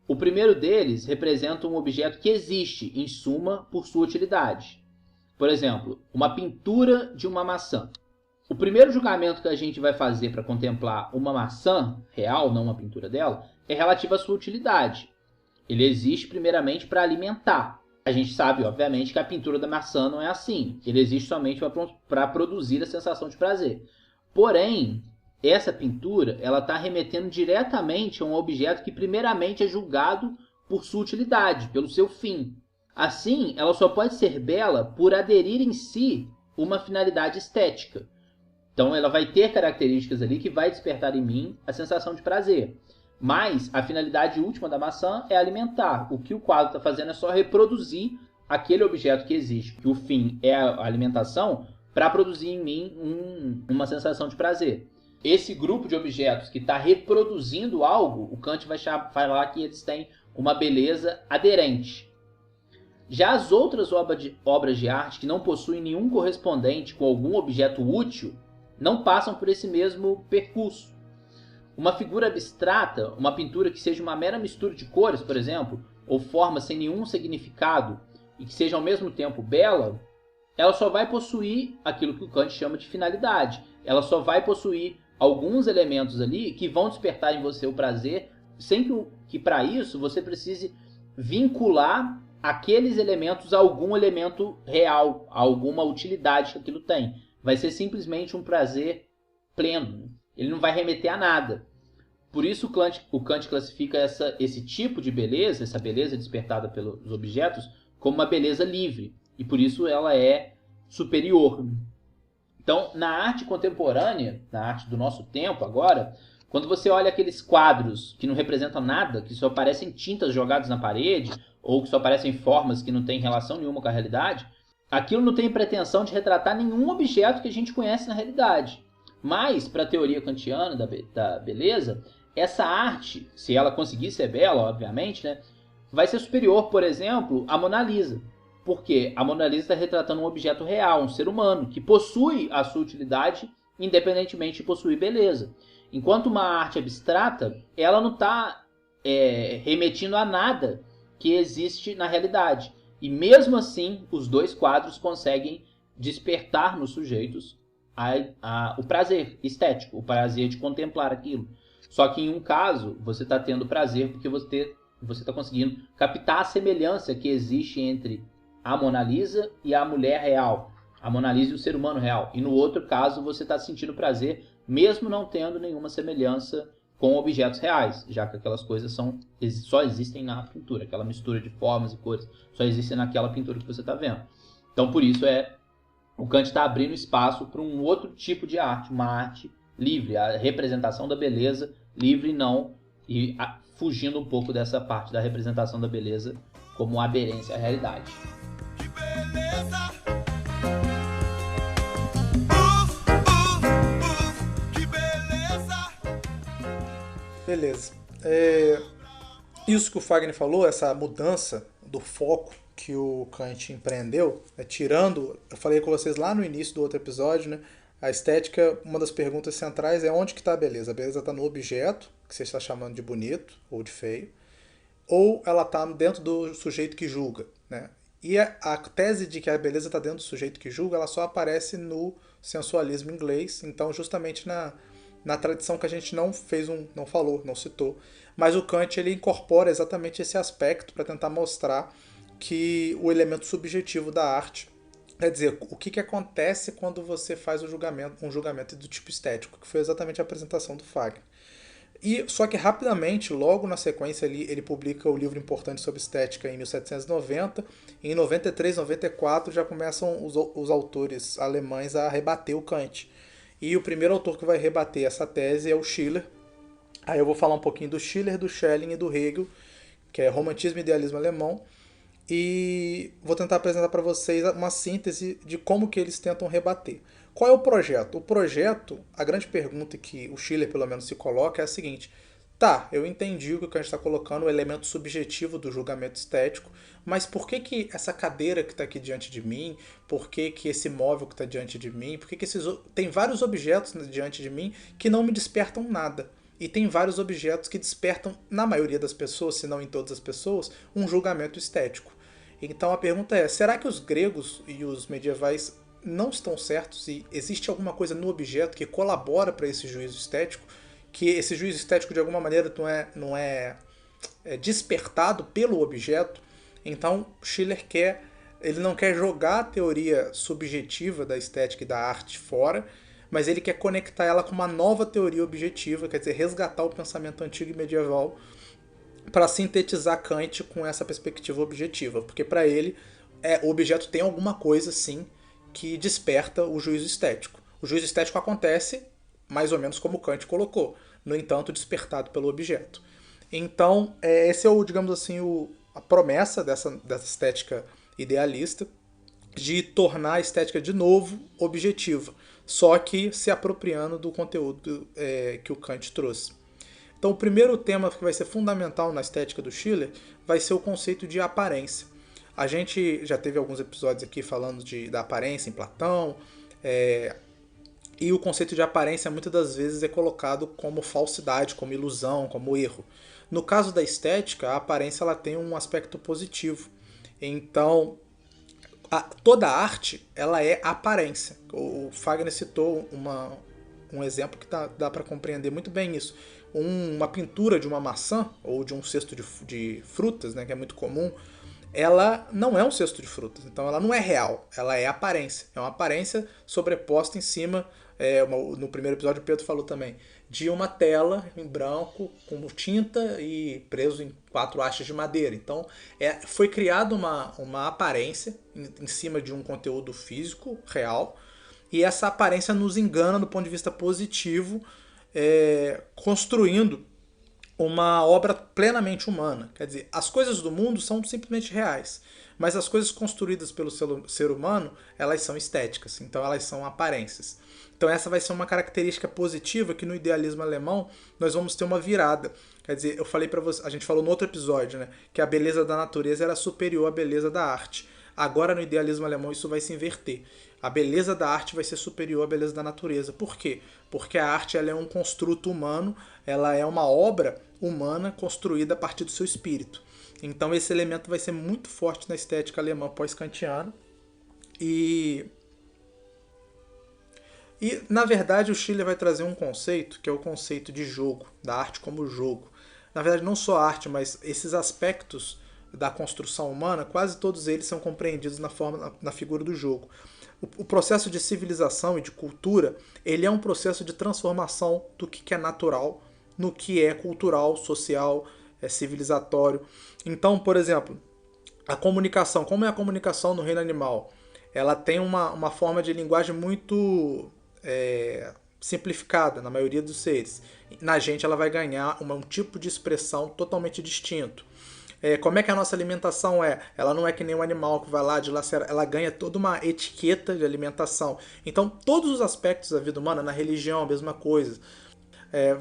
O primeiro deles representa um objeto que existe, em suma, por sua utilidade. Por exemplo, uma pintura de uma maçã. O primeiro julgamento que a gente vai fazer para contemplar uma maçã real, não uma pintura dela, é relativo à sua utilidade. Ele existe primeiramente para alimentar. A gente sabe, obviamente, que a pintura da maçã não é assim. Ele existe somente para produzir a sensação de prazer. Porém, essa pintura está remetendo diretamente a um objeto que primeiramente é julgado por sua utilidade, pelo seu fim. Assim, ela só pode ser bela por aderir em si uma finalidade estética. Então, ela vai ter características ali que vai despertar em mim a sensação de prazer. Mas a finalidade última da maçã é alimentar. O que o quadro está fazendo é só reproduzir aquele objeto que existe. O fim é a alimentação para produzir em mim uma sensação de prazer. Esse grupo de objetos que está reproduzindo algo, o Kant vai falar que eles têm uma beleza aderente. Já as outras obras de arte que não possuem nenhum correspondente com algum objeto útil, não passam por esse mesmo percurso. Uma figura abstrata, uma pintura que seja uma mera mistura de cores, por exemplo, ou formas sem nenhum significado e que seja ao mesmo tempo bela, ela só vai possuir aquilo que o Kant chama de finalidade. Ela só vai possuir alguns elementos ali que vão despertar em você o prazer, sem que para isso você precise vincular aqueles elementos a algum elemento real, a alguma utilidade que aquilo tem. Vai ser simplesmente um prazer pleno. Ele não vai remeter a nada. Por isso o Kant classifica esse tipo de beleza, essa beleza despertada pelos objetos, como uma beleza livre. E por isso ela é superior. Então, na arte contemporânea, na arte do nosso tempo agora, quando você olha aqueles quadros que não representam nada, que só parecem tintas jogadas na parede, ou que só parecem formas que não têm relação nenhuma com a realidade, aquilo não tem pretensão de retratar nenhum objeto que a gente conhece na realidade. Mas, para a teoria kantiana da beleza, essa arte, se ela conseguir ser bela, obviamente, né, vai ser superior, por exemplo, à Mona Lisa. Porque a Mona Lisa está retratando um objeto real, um ser humano, que possui a sua utilidade, independentemente de possuir beleza. Enquanto uma arte abstrata, ela não está remetindo a nada que existe na realidade. E mesmo assim, os dois quadros conseguem despertar nos sujeitos o prazer estético, o prazer de contemplar aquilo. Só que em um caso, você está tendo prazer porque você está conseguindo captar a semelhança que existe entre a Mona Lisa e a mulher real, a Mona Lisa e o ser humano real. E no outro caso, você está sentindo prazer mesmo não tendo nenhuma semelhança com objetos reais, já que aquelas coisas só existem na pintura, aquela mistura de formas e cores só existe naquela pintura que você está vendo. Então, por isso, o Kant está abrindo espaço para um outro tipo de arte, uma arte livre, a representação da beleza livre e fugindo um pouco dessa parte da representação da beleza como aderência à realidade. Que beleza! Que beleza! Beleza. Isso que o Fagner falou, essa mudança do foco que o Kant empreendeu, eu falei com vocês lá no início do outro episódio, né? A estética, uma das perguntas centrais é onde que está a beleza? A beleza está no objeto, que você está chamando de bonito ou de feio, ou ela está dentro do sujeito que julga, né? E a tese de que a beleza está dentro do sujeito que julga, ela só aparece no sensualismo inglês, então justamente na tradição que a gente não citou, mas o Kant ele incorpora exatamente esse aspecto para tentar mostrar que o elemento subjetivo da arte, quer dizer, o que acontece quando você faz um julgamento do tipo estético, que foi exatamente a apresentação do Fagner. Só que rapidamente, logo na sequência, ele publica o livro importante sobre estética em 1790, e em 93, 94 já começam os autores alemães a rebater o Kant. E o primeiro autor que vai rebater essa tese é o Schiller. Aí eu vou falar um pouquinho do Schiller, do Schelling e do Hegel, que é Romantismo e Idealismo Alemão, e vou tentar apresentar para vocês uma síntese de como que eles tentam rebater. Qual é o projeto? O projeto, a grande pergunta que o Schiller pelo menos se coloca é a seguinte: tá, eu entendi o que a gente está colocando, o elemento subjetivo do julgamento estético, mas por que essa cadeira que está aqui diante de mim, por que esse móvel que está diante de mim, por que tem vários objetos diante de mim que não me despertam nada? E tem vários objetos que despertam, na maioria das pessoas, se não em todas as pessoas, um julgamento estético. Então a pergunta é, será que os gregos e os medievais não estão certos e existe alguma coisa no objeto que colabora para esse juízo estético, que esse juízo estético de alguma maneira não é despertado pelo objeto? Então Schiller ele não quer jogar a teoria subjetiva da estética e da arte fora, mas ele quer conectar ela com uma nova teoria objetiva, quer dizer, resgatar o pensamento antigo e medieval para sintetizar Kant com essa perspectiva objetiva, porque para ele o objeto tem alguma coisa sim que desperta o juízo estético. O juízo estético acontece mais ou menos como Kant colocou, no entanto despertado pelo objeto. Então esse é digamos assim, a promessa dessa estética idealista de tornar a estética de novo objetiva, só que se apropriando do conteúdo que o Kant trouxe. Então o primeiro tema que vai ser fundamental na estética do Schiller vai ser o conceito de aparência. A gente já teve alguns episódios aqui falando da aparência em Platão, e o conceito de aparência muitas das vezes é colocado como falsidade, como ilusão, como erro. No caso da estética, a aparência ela tem um aspecto positivo. Então, toda arte ela é aparência. O Fagner citou um exemplo que dá para compreender muito bem isso. Uma pintura de uma maçã ou de um cesto de frutas, né, que é muito comum, ela não é um cesto de frutas, então ela não é real, ela é aparência. É uma aparência sobreposta em cima, no primeiro episódio o Pedro falou também, de uma tela em branco com tinta e preso em 4 hastes de madeira. Então foi criada uma aparência em cima de um conteúdo físico real, e essa aparência nos engana do ponto de vista positivo, construindo uma obra plenamente humana. Quer dizer, as coisas do mundo são simplesmente reais, mas as coisas construídas pelo ser humano, elas são estéticas, então elas são aparências. Então essa vai ser uma característica positiva que no idealismo alemão nós vamos ter uma virada. Quer dizer, eu falei para você, a gente falou no outro episódio, né, que a beleza da natureza era superior à beleza da arte. Agora, no idealismo alemão, isso vai se inverter. A beleza da arte vai ser superior à beleza da natureza. Por quê? Porque a arte ela é um construto humano, ela é uma obra humana construída a partir do seu espírito. Então esse elemento vai ser muito forte na estética alemã pós-kantiana. E na verdade, o Schiller vai trazer um conceito, que é o conceito de jogo, da arte como jogo. Na verdade, não só a arte, mas esses aspectos da construção humana, quase todos eles são compreendidos na figura do jogo. O processo de civilização e de cultura, ele é um processo de transformação do que é natural no que é cultural, social, civilizatório. Então, por exemplo, a comunicação, como é a comunicação no reino animal? Ela tem uma forma de linguagem muito simplificada na maioria dos seres. Na gente ela vai ganhar um tipo de expressão totalmente distinto. Como é que a nossa alimentação é? Ela não é que nem um animal que vai lá dilacerar, ela ganha toda uma etiqueta de alimentação. Então todos os aspectos da vida humana, na religião a mesma coisa.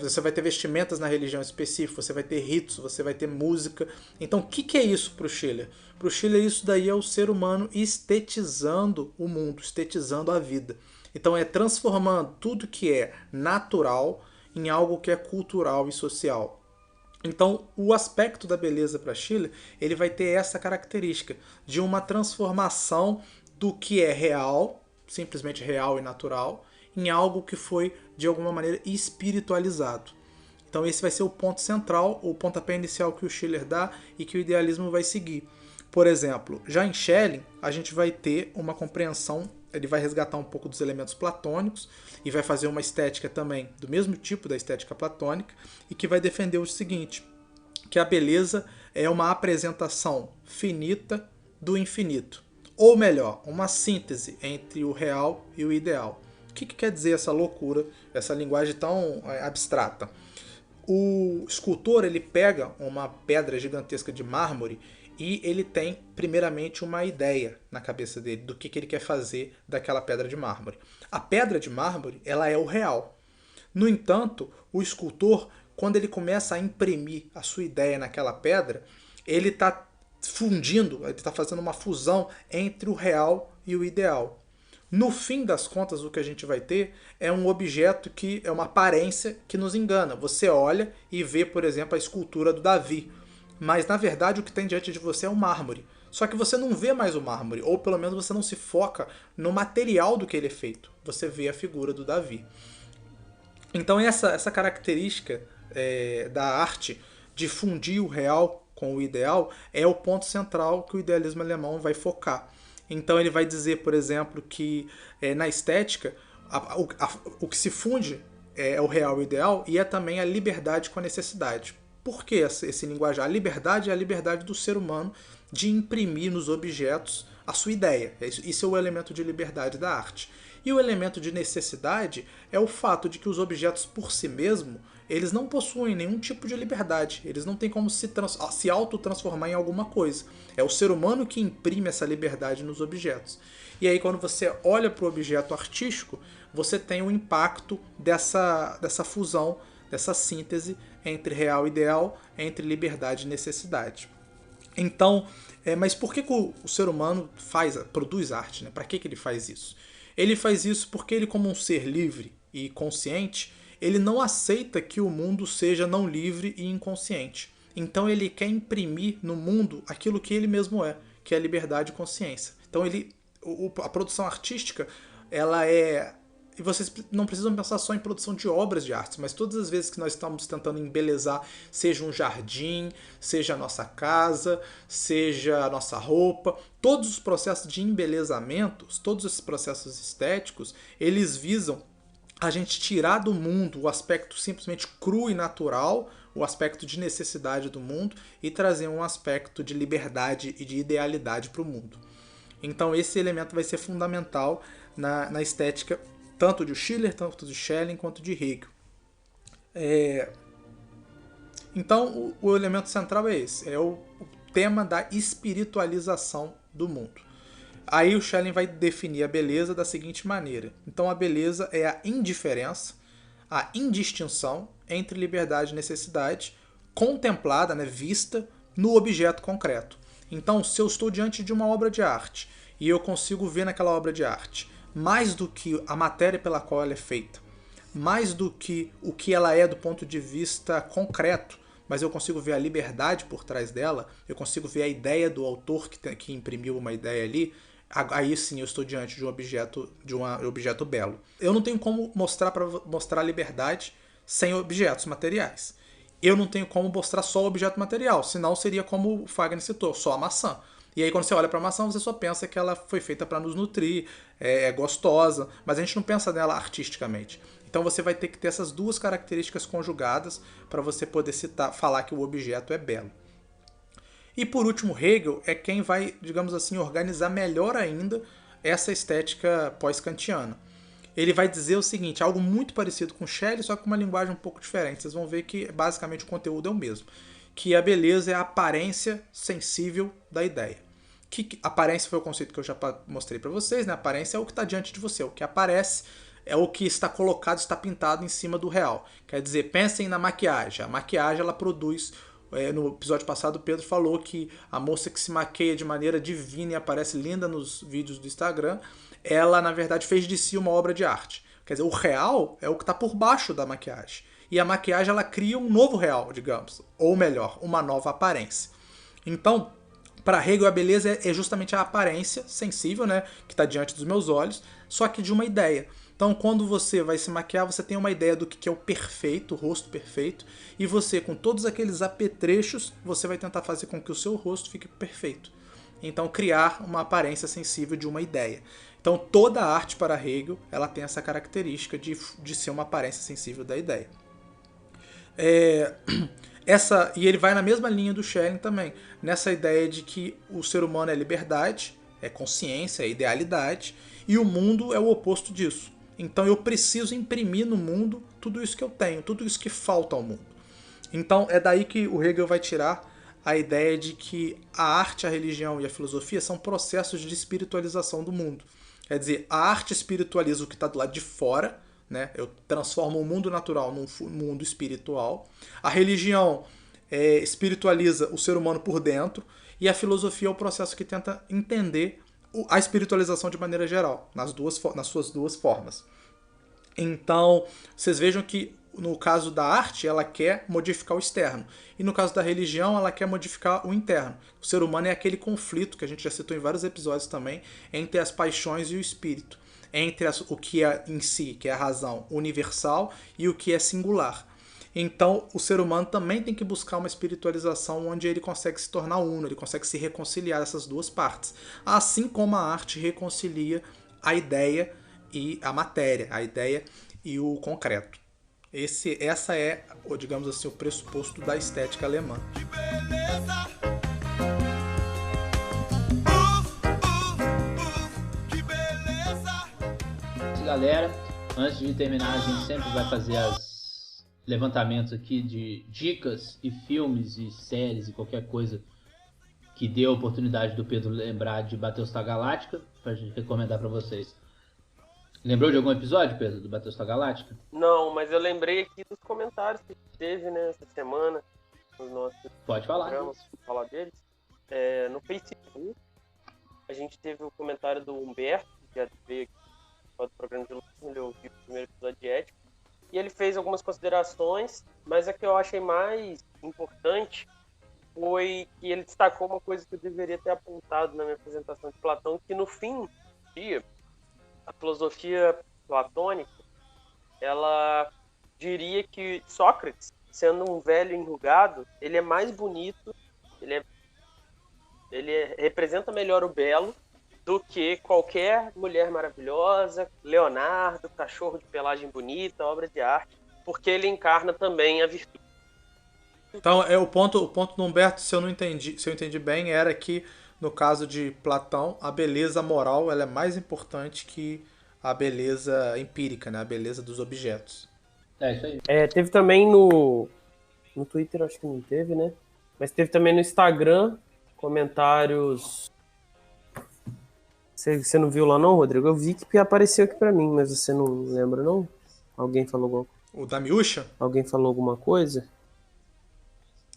Você vai ter vestimentas na religião específica, você vai ter ritos, você vai ter música. Então o que é isso para o Schiller? Para o Schiller isso daí é o ser humano estetizando o mundo, estetizando a vida. Então é transformando tudo que é natural em algo que é cultural e social. Então o aspecto da beleza para Schiller, ele vai ter essa característica de uma transformação do que é real, simplesmente real e natural, em algo que foi de alguma maneira espiritualizado. Então esse vai ser o ponto central, o pontapé inicial que o Schiller dá e que o idealismo vai seguir. Por exemplo, já em Schelling, a gente vai ter uma compreensão, ele vai resgatar um pouco dos elementos platônicos e vai fazer uma estética também do mesmo tipo da estética platônica e que vai defender o seguinte, que a beleza é uma apresentação finita do infinito. Ou melhor, uma síntese entre o real e o ideal. O que quer dizer essa loucura, essa linguagem tão abstrata? O escultor ele pega uma pedra gigantesca de mármore e ele tem, primeiramente, uma ideia na cabeça dele do que ele quer fazer daquela pedra de mármore. A pedra de mármore ela é o real. No entanto, o escultor, quando ele começa a imprimir a sua ideia naquela pedra, ele está fundindo, ele está fazendo uma fusão entre o real e o ideal. No fim das contas, o que a gente vai ter é um objeto que é uma aparência que nos engana. Você olha e vê, por exemplo, a escultura do Davi. Mas, na verdade, o que tem diante de você é o mármore. Só que você não vê mais o mármore, ou pelo menos você não se foca no material do que ele é feito. Você vê a figura do Davi. Então essa característica da arte de fundir o real com o ideal é o ponto central que o idealismo alemão vai focar. Então ele vai dizer, por exemplo, que na estética o que se funde é o real e o ideal e é também a liberdade com a necessidade. Por que esse linguajar? A liberdade é a liberdade do ser humano de imprimir nos objetos a sua ideia. Isso é o elemento de liberdade da arte. E o elemento de necessidade é o fato de que os objetos por si mesmos, eles não possuem nenhum tipo de liberdade. Eles não têm como se autotransformar em alguma coisa. É o ser humano que imprime essa liberdade nos objetos. E aí quando você olha para o objeto artístico, você tem o impacto dessa fusão, dessa síntese entre real e ideal, entre liberdade e necessidade. Então, mas por que o ser humano produz arte? Né? Para que ele faz isso? Ele faz isso porque ele, como um ser livre e consciente, ele não aceita que o mundo seja não livre e inconsciente. Então ele quer imprimir no mundo aquilo que ele mesmo é, que é a liberdade e consciência. Então a produção artística, ela é... E vocês não precisam pensar só em produção de obras de arte, mas todas as vezes que nós estamos tentando embelezar, seja um jardim, seja a nossa casa, seja a nossa roupa, todos os processos de embelezamento, todos esses processos estéticos, eles visam a gente tirar do mundo o aspecto simplesmente cru e natural, o aspecto de necessidade do mundo, e trazer um aspecto de liberdade e de idealidade para o mundo. Então esse elemento vai ser fundamental na estética tanto de Schiller, tanto de Schelling, quanto de Hegel. Então, o elemento central é esse, é o tema da espiritualização do mundo. Aí o Schelling vai definir a beleza da seguinte maneira. Então, a beleza é a indiferença, a indistinção entre liberdade e necessidade, contemplada, vista no objeto concreto. Então, se eu estou diante de uma obra de arte e eu consigo ver naquela obra de arte mais do que a matéria pela qual ela é feita, mais do que o que ela é do ponto de vista concreto, mas eu consigo ver a liberdade por trás dela, eu consigo ver a ideia do autor que imprimiu uma ideia ali, aí sim eu estou diante de um objeto belo. Eu não tenho como mostrar a liberdade sem objetos materiais. Eu não tenho como mostrar só o objeto material, senão seria como o Fagner citou, só a maçã. E aí quando você olha para a maçã, você só pensa que ela foi feita para nos nutrir, é gostosa, mas a gente não pensa nela artisticamente. Então você vai ter que ter essas duas características conjugadas para você poder falar que o objeto é belo. E por último, Hegel é quem vai, digamos assim, organizar melhor ainda essa estética pós-kantiana. Ele vai dizer o seguinte, algo muito parecido com Shelley, só com uma linguagem um pouco diferente. Vocês vão ver que basicamente o conteúdo é o mesmo. Que a beleza é a aparência sensível da ideia. Que aparência foi o conceito que eu já mostrei para vocês, né? Aparência é o que está diante de você, o que aparece é o que está colocado, está pintado em cima do real. Quer dizer, pensem na maquiagem. A maquiagem ela produz... no episódio passado o Pedro falou que a moça que se maqueia de maneira divina e aparece linda nos vídeos do Instagram, ela na verdade fez de si uma obra de arte. Quer dizer, o real é o que está por baixo da maquiagem. E a maquiagem ela cria um novo real, digamos. Ou melhor, uma nova aparência. Então, para Hegel a beleza é justamente a aparência sensível, né, que está diante dos meus olhos, só que de uma ideia. Então, quando você vai se maquiar, você tem uma ideia do que é o perfeito, o rosto perfeito, e você, com todos aqueles apetrechos, você vai tentar fazer com que o seu rosto fique perfeito. Então, criar uma aparência sensível de uma ideia. Então, toda a arte para Hegel, ela tem essa característica de ser uma aparência sensível da ideia. E ele vai na mesma linha do Schelling também, nessa ideia de que o ser humano é liberdade, é consciência, é idealidade, e o mundo é o oposto disso. Então eu preciso imprimir no mundo tudo isso que eu tenho, tudo isso que falta ao mundo. Então é daí que o Hegel vai tirar a ideia de que a arte, a religião e a filosofia são processos de espiritualização do mundo. Quer dizer, a arte espiritualiza o que está do lado de fora, né? Eu transformo o mundo natural num mundo espiritual. A religião espiritualiza o ser humano por dentro. E a filosofia é o processo que tenta entender a espiritualização de maneira geral, nas suas duas formas. Então, vocês vejam que no caso da arte, ela quer modificar o externo. E no caso da religião, ela quer modificar o interno. O ser humano é aquele conflito, que a gente já citou em vários episódios também, entre as paixões e o espírito. Entre o que é em si, que é a razão universal, e o que é singular. Então, o ser humano também tem que buscar uma espiritualização onde ele consegue se tornar uno, ele consegue se reconciliar essas duas partes. Assim como a arte reconcilia a ideia e a matéria, a ideia e o concreto. Essa é, digamos assim, o pressuposto da estética alemã. Que beleza! Que beleza! Galera, antes de terminar, a gente sempre vai fazer os levantamentos aqui de dicas e filmes e séries e qualquer coisa que dê a oportunidade do Pedro lembrar de Battlestar Galactica, pra gente recomendar pra vocês. Lembrou de algum episódio, Pedro, do Battlestar Galactica? Não, mas eu lembrei aqui dos comentários que teve, né, essa semana nos nossos Pode falar. programas, falar deles. No Facebook, a gente teve o comentário do Humberto, que já veio aqui do programa de Lucas, ele ouviu o primeiro episódio de ética, e ele fez algumas considerações, mas a que eu achei mais importante foi que ele destacou uma coisa que eu deveria ter apontado na minha apresentação de Platão, que no fim do dia, a filosofia platônica, ela diria que Sócrates, sendo um velho enrugado, ele é mais bonito, ele representa melhor o belo do que qualquer mulher maravilhosa, Leonardo, cachorro de pelagem bonita, obra de arte, porque ele encarna também a virtude. Então, o ponto do Humberto, se eu entendi bem, era que no caso de Platão, a beleza moral ela é mais importante que a beleza empírica, né? A beleza dos objetos. É isso aí. Teve também no Twitter, acho que não teve, né? Mas teve também no Instagram comentários. Você não viu lá não, Rodrigo? Eu vi que apareceu aqui pra mim, mas você não lembra não? Alguém falou alguma coisa? O da Miúcha? Alguém falou alguma coisa?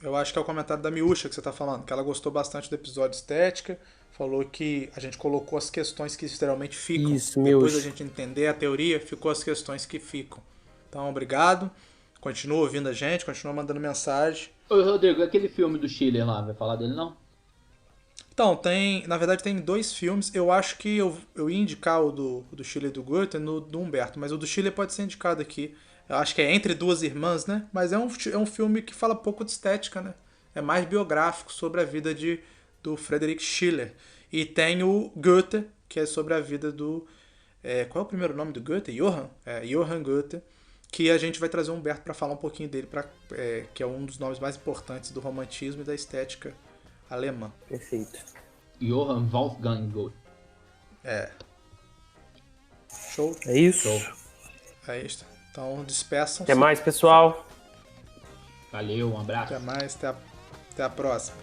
Eu acho que é o comentário da Miúcha que você tá falando, que ela gostou bastante do episódio estética, falou que a gente colocou as questões que geralmente ficam. Isso, Depois Miúcha. da gente entender a teoria, ficou as questões que ficam. Então, obrigado. Continua ouvindo a gente, continua mandando mensagem. Ô, Rodrigo, aquele filme do Schiller lá, vai falar dele não? Então, na verdade tem 2 filmes. Eu acho que eu ia indicar o do Schiller e do Goethe do Humberto, mas o do Schiller pode ser indicado aqui. Eu acho que é Entre Duas Irmãs, né? Mas é um filme que fala pouco de estética, né? É mais biográfico sobre a vida do Friedrich Schiller. E tem o Goethe, que é sobre a vida do... qual é o primeiro nome do Goethe? Johann? Johann Goethe. Que a gente vai trazer o Humberto para falar um pouquinho dele, que é um dos nomes mais importantes do romantismo e da estética alemã. Perfeito. Johann Wolfgang Goethe. Show? É isso. Show. É isso. Então, despeçam. Até mais, pessoal. Valeu, um abraço. Até mais. Até a próxima.